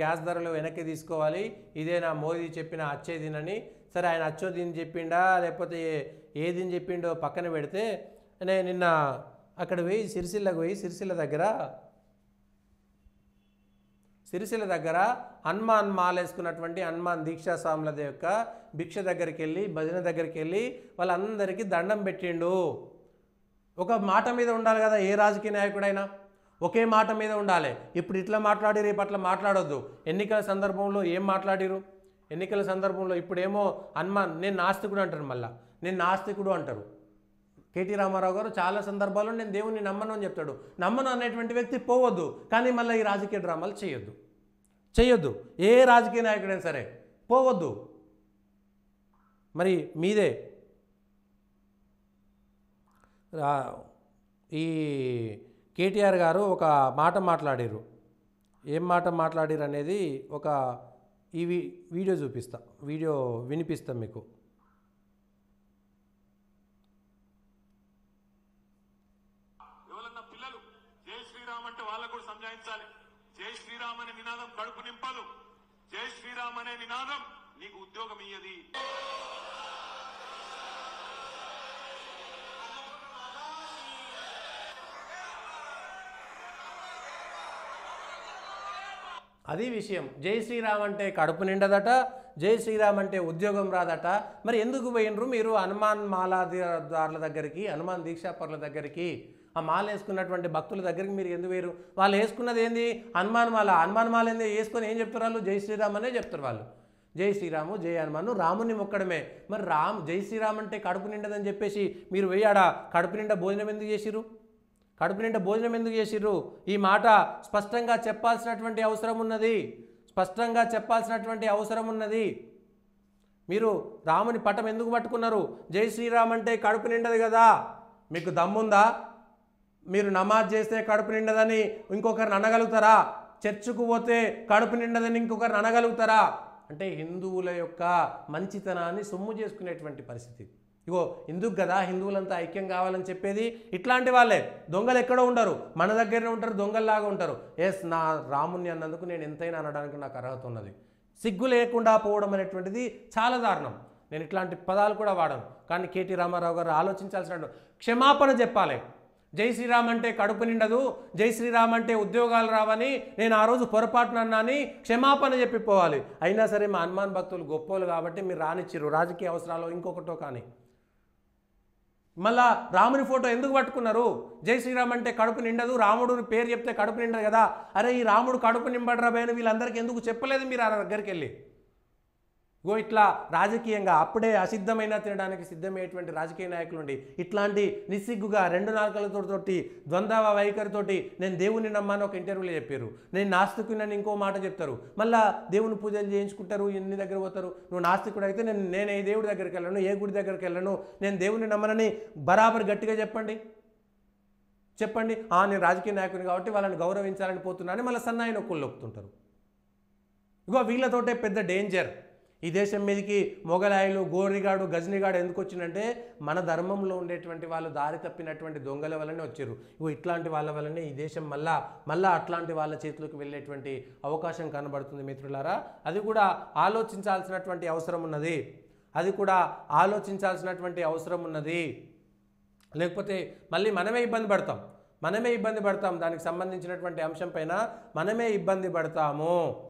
Gas ధరలు వెనక్కి తీసుకోవాలి, ఇదేనా మోదీ చెప్పిన అచ్చేదినని. సరే ఆయన అచ్చోదిని చెప్పిండా లేకపోతే ఏదిని చెప్పిండో పక్కన పెడితే, నేను నిన్న అక్కడ పోయి సిరిసిల్లకు పోయి సిరిసిల్ల దగ్గర హనుమాన్ మాల వేసుకున్నటువంటి హనుమాన్ దీక్షా స్వాముల యొక్క భిక్ష దగ్గరికి వెళ్ళి భజన దగ్గరికి వెళ్ళి వాళ్ళందరికీ దండం పెట్టిండు. ఒక మాట మీద ఉండాలి కదా ఏ రాజకీయ నాయకుడైనా, ఒకే మాట మీద ఉండాలి. ఇప్పుడు ఇట్లా మాట్లాడి రేపు అట్లా మాట్లాడొద్దు. ఎన్నికల సందర్భంలో ఏం మాట్లాడిరు? ఎన్నికల సందర్భంలో ఇప్పుడేమో హనుమాన్ నేను నాస్తికుడు అంటారు, మళ్ళీ నేను నాస్తికుడు అంటారు. కేటీ రామారావు గారు చాలా సందర్భాల్లో నేను దేవుణ్ణి నమ్మను అని చెప్తాడు. నమ్మను అనేటువంటి వ్యక్తి పోవద్దు, కానీ మళ్ళీ ఈ రాజకీయ డ్రామాలు చేయొద్దు. ఏ రాజకీయ నాయకుడైనా సరే పోవద్దు. మరి మీదే ఈ కేటీఆర్ గారు ఒక మాట మాట్లాడారు. ఏం మాట మాట్లాడారు అనేది ఒక ఈ వీడియో చూపిస్తా, వీడియో వినిపిస్తాం మీకు. ఎవరన్నా పిల్లలు జై శ్రీరామ్ అంటే వాళ్ళకు కూడా సంజాయించాలి. జై శ్రీరామ్ అనే నినాదం కడుపు నింపదు. జై శ్రీరామ్ అనే నినాదం నీకు ఉద్యోగం ఇయ్యది. అది విషయం. జై శ్రీరామ్ అంటే కడుపు నిండదట, జై శ్రీరామ్ అంటే ఉద్యోగం రాదట. మరి ఎందుకు పోయినరు మీరు హనుమాన్ మాలాదారుల దగ్గరికి, హనుమాన్ దీక్షాపరుల దగ్గరికి, ఆ మాల వేసుకున్నటువంటి భక్తుల దగ్గరికి మీరు ఎందుకు వేరు? వాళ్ళు వేసుకున్నది ఏంది? హనుమాన్ మాల ఏంది వేసుకొని ఏం చెప్తారు వాళ్ళు? జై శ్రీరామ్ అనే చెప్తారు వాళ్ళు. జై శ్రీరాము జై హనుమాను రాముని మొక్కడమే. మరి జై శ్రీరామ్ అంటే కడుపు నిండదని చెప్పేసి మీరు వేయాడా కడుపు నిండా భోజనం ఎందుకు చేసిరు? కడుపు నిండా భోజనం ఎందుకు చేసిర్రు? ఈ మాట స్పష్టంగా చెప్పాల్సినటువంటి అవసరం ఉన్నది. మీరు రాముని పటం ఎందుకు పట్టుకున్నారు? జై శ్రీరామ్ అంటే కడుపు నిండదు కదా. మీకు దమ్ముందా? మీరు నమాజ్ చేస్తే కడుపు నిండదని ఇంకొకరిని అనగలుగుతారా? చర్చికి పోతే కడుపు నిండదని ఇంకొకరిని అనగలుగుతారా? అంటే హిందువుల యొక్క మంచితనాన్ని సొమ్ము చేసుకునేటువంటి పరిస్థితి. ఇగో ఎందుకు కదా హిందువులంతా ఐక్యం కావాలని చెప్పేది? ఇట్లాంటి వాళ్ళే. దొంగలు ఎక్కడో ఉండరు, మన దగ్గరనే ఉంటారు, దొంగల్లాగా ఉంటారు. ఎస్, నా రాముని అన్నందుకు నేను ఎంతైనా అనడానికి నాకు అర్హత ఉన్నది. సిగ్గు లేకుండా పోవడం అనేటువంటిది చాలా దారుణం. నేను ఇట్లాంటి పదాలు కూడా వాడను. కానీ కేటీ రామారావు గారు ఆలోచించాల్సిన క్షమాపణ చెప్పాలి. జై శ్రీరామ్ అంటే కడుపు నిండదు, జై శ్రీరామ్ అంటే ఉద్యోగాలు రావని నేను ఆ రోజు పొరపాటున అన్నాని క్షమాపణ చెప్పిపోవాలి. అయినా సరే మా హనుమాన్ భక్తులు గొప్పోలు కాబట్టి మీరు రానిచ్చిర్రు, రాజకీయ అవసరాలు ఇంకొకటో కానీ. మళ్ళా రాముని ఫోటో ఎందుకు పట్టుకున్నారు? జై శ్రీరామ్ అంటే కడుపు నిండదు, రాముడు పేరు చెప్తే కడుపు నిండదు కదా. అరే ఈ రాముడు కడుపు నింబడరా బయను వీళ్ళందరికీ ఎందుకు చెప్పలేదు మీరు ఆ దగ్గరికి వెళ్ళి? గో ఇట్లా రాజకీయంగా అప్పుడే అసిద్ధమైన తినడానికి సిద్ధమయ్యేటువంటి రాజకీయ నాయకులు ఉండి ఇట్లాంటి నిస్సిగ్గుగా రెండు నాలుకలతోటి ద్వంద్వ వైఖరితోటి నేను దేవుని నమ్మాను ఒక ఇంటర్వ్యూలో చెప్పారు. నేను నాస్తికునని ఇంకో మాట చెప్తారు. మళ్ళీ దేవుని పూజలు చేయించుకుంటారు, ఎన్ని దగ్గర పోతారు. నువ్వు నాస్తికుడు అయితే నేను ఏ దేవుడి దగ్గరికి వెళ్ళను, ఏ గుడి దగ్గరికి వెళ్ళను, నేను దేవుని నమ్మనని బరాబర్ గట్టిగా చెప్పండి. నేను రాజకీయ నాయకుని కాబట్టి వాళ్ళని గౌరవించాలని పోతున్నానని మళ్ళీ సన్నాయి నొక్కులు నొప్పుతుంటారు. ఇగో వీళ్ళతోటే పెద్ద డేంజర్. ఈ దేశం మీదకి మొగలాయిలు, గోరిగాడు, గజనిగాడు ఎందుకు వచ్చిందంటే మన ధర్మంలో ఉండేటువంటి వాళ్ళు దారి తప్పినటువంటి దొంగల వల్లనే వచ్చారు. ఇట్లాంటి వాళ్ళ వల్లనే ఈ దేశం మళ్ళా అట్లాంటి వాళ్ళ చేతులకు వెళ్ళేటువంటి అవకాశం కనబడుతుంది మిత్రులారా. అది కూడా ఆలోచించాల్సినటువంటి అవసరం ఉన్నది. లేకపోతే మళ్ళీ మనమే ఇబ్బంది పడతాం. దానికి సంబంధించినటువంటి అంశం పైన మనమే ఇబ్బంది పడతాము.